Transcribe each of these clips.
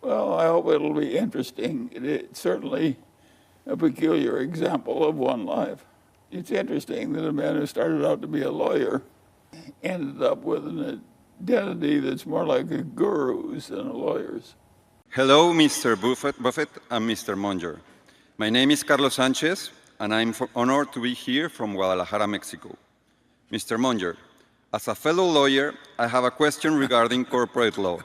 Well, I hope it'll be interesting. It's certainly a peculiar example of one life. It's interesting that a man who started out to be a lawyer ended up with an identity that's more like a guru's than a lawyer's. Hello, Mr. Buffett and Mr. Munger. My name is Carlos Sanchez, and I'm honored to be here from Guadalajara, Mexico. Mr. Munger, as a fellow lawyer, I have a question regarding corporate law.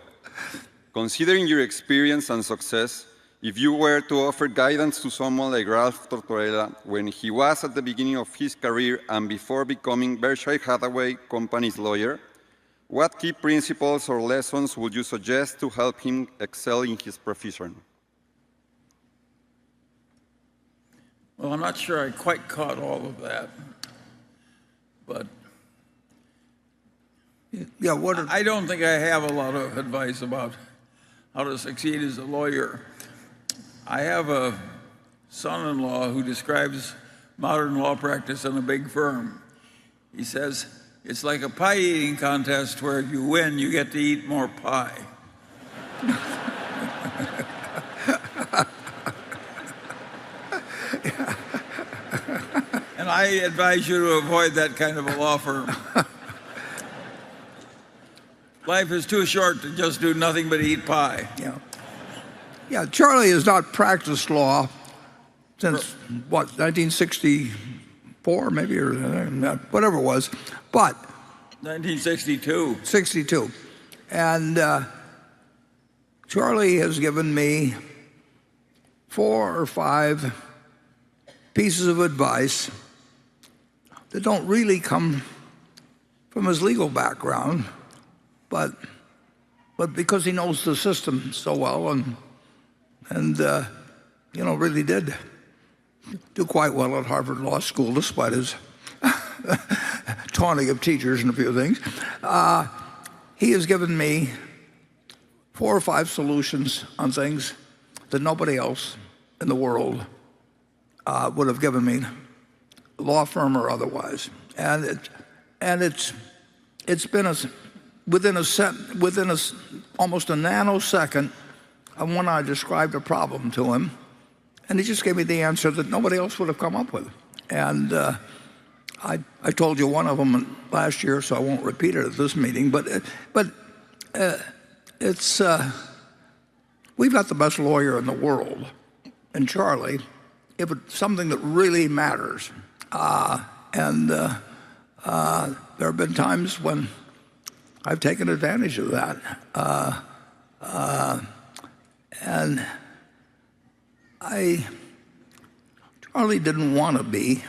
Considering your experience and success, if you were to offer guidance to someone like Ralph Tortorella when he was at the beginning of his career and before becoming Berkshire Hathaway Company's lawyer, what key principles or lessons would you suggest to help him excel in his profession? Well, I'm not sure I quite caught all of that, but Yeah, I don't think I have a lot of advice about how to succeed as a lawyer. I have a son-in-law who describes modern law practice in a big firm. He says, it's like a pie eating contest where if you win, you get to eat more pie. And I advise you to avoid that kind of a law firm. Life is too short to just do nothing but eat pie. Yeah, Charlie has not practiced law since, what, 1964 maybe, or whatever it was, but 1962. 62. And Charlie has given me 4 or 5 pieces of advice that don't really come from his legal background, but because he knows the system so well and really did do quite well at Harvard Law School despite his taunting of teachers and a few things. He has given me 4 or 5 solutions on things that nobody else in the world would have given me, law firm or otherwise. And it's been within almost a nanosecond of when I described a problem to him, and he just gave me the answer that nobody else would have come up with. And I told you one of them last year, so I won't repeat it at this meeting. But we've got the best lawyer in the world, and Charlie, if it's something that really matters. There have been times when I've taken advantage of that. And Charlie didn't want to be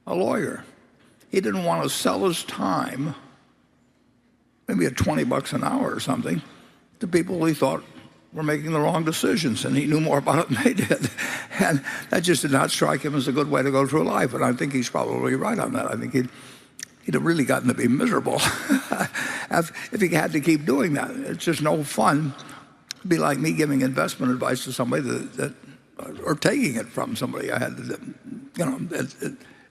a lawyer. He didn't want to sell his time, maybe at $20 an hour or something, to people he thought were making the wrong decisions, and he knew more about it than they did. And that just did not strike him as a good way to go through life, and I think he's probably right on that. I think he'd have really gotten to be miserable if he had to keep doing that. It's just no fun. It'd be like me giving investment advice to somebody or taking it from somebody. I had to,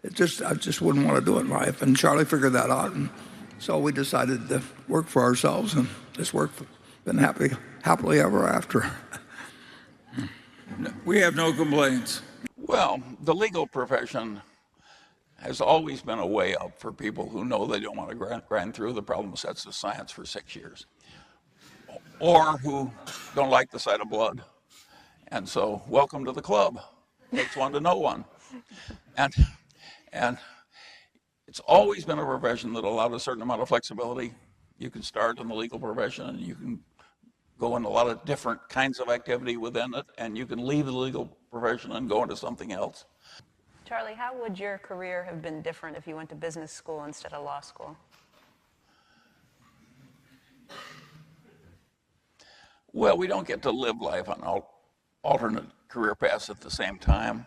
I just wouldn't want to do it in life. And Charlie figured that out, and so we decided to work for ourselves, and this worked. Been happily ever after. We have no complaints. Well, the legal profession has always been a way up for people who know they don't want to grind through the problem sets of science for 6 years, or who don't like the sight of blood. And so, welcome to the club. Takes one to know one. And it's always been a profession that allowed a certain amount of flexibility. You can start in the legal profession, and you can go in a lot of different kinds of activity within it, and you can leave the legal profession and go into something else. Charlie, how would your career have been different if you went to business school instead of law school? Well, we don't get to live life on alternate career paths at the same time.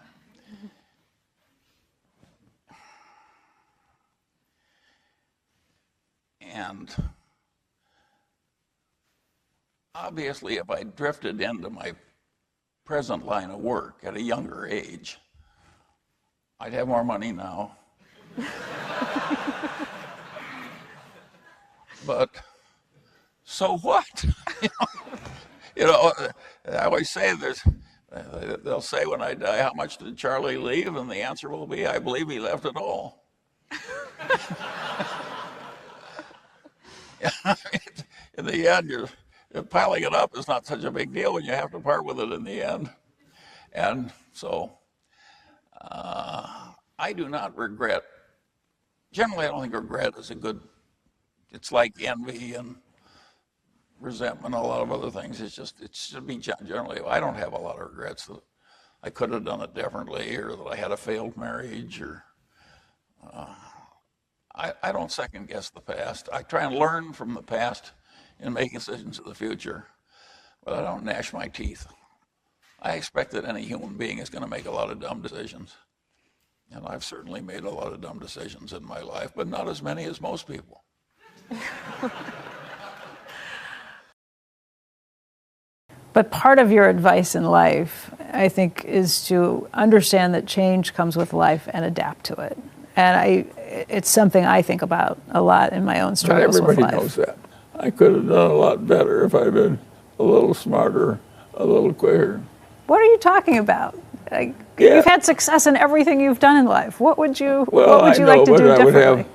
And obviously, if I drifted into my present line of work at a younger age, I'd have more money now. But so what? You know, I always say they'll say when I die, how much did Charlie leave? And the answer will be, I believe he left it all. In the end, piling it up is not such a big deal when you have to part with it in the end. And so I do not regret. Generally, I don't think regret is a good, it's like envy and resentment and a lot of other things. It should be generally, I don't have a lot of regrets that I could have done it differently or that I had a failed marriage or I don't second guess the past. I try and learn from the past and make decisions of the future, but I don't gnash my teeth. I expect that any human being is going to make a lot of dumb decisions. And I've certainly made a lot of dumb decisions in my life, but not as many as most people. But part of your advice in life, I think, is to understand that change comes with life and adapt to it. And it's something I think about a lot in my own struggles with life. Everybody knows that. I could have done a lot better if I'd been a little smarter, a little quicker. What are you talking about? You've had success in everything you've done in life. What would you like to do differently?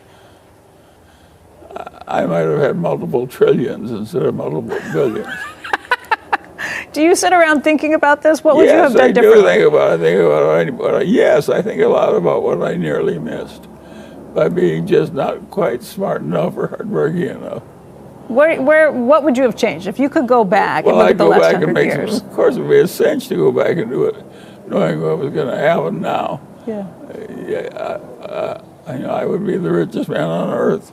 I might have had multiple trillions instead of multiple billions. Do you sit around thinking about this? What would you have done differently? Yes, I do think about it. Yes, I think a lot about what I nearly missed by being just not quite smart enough or hardworking enough. What would you have changed if you could go back and look at the last 100 years? Of course, it would be a cinch to go back and do it, knowing what was going to happen now. Yeah. I would be the richest man on earth.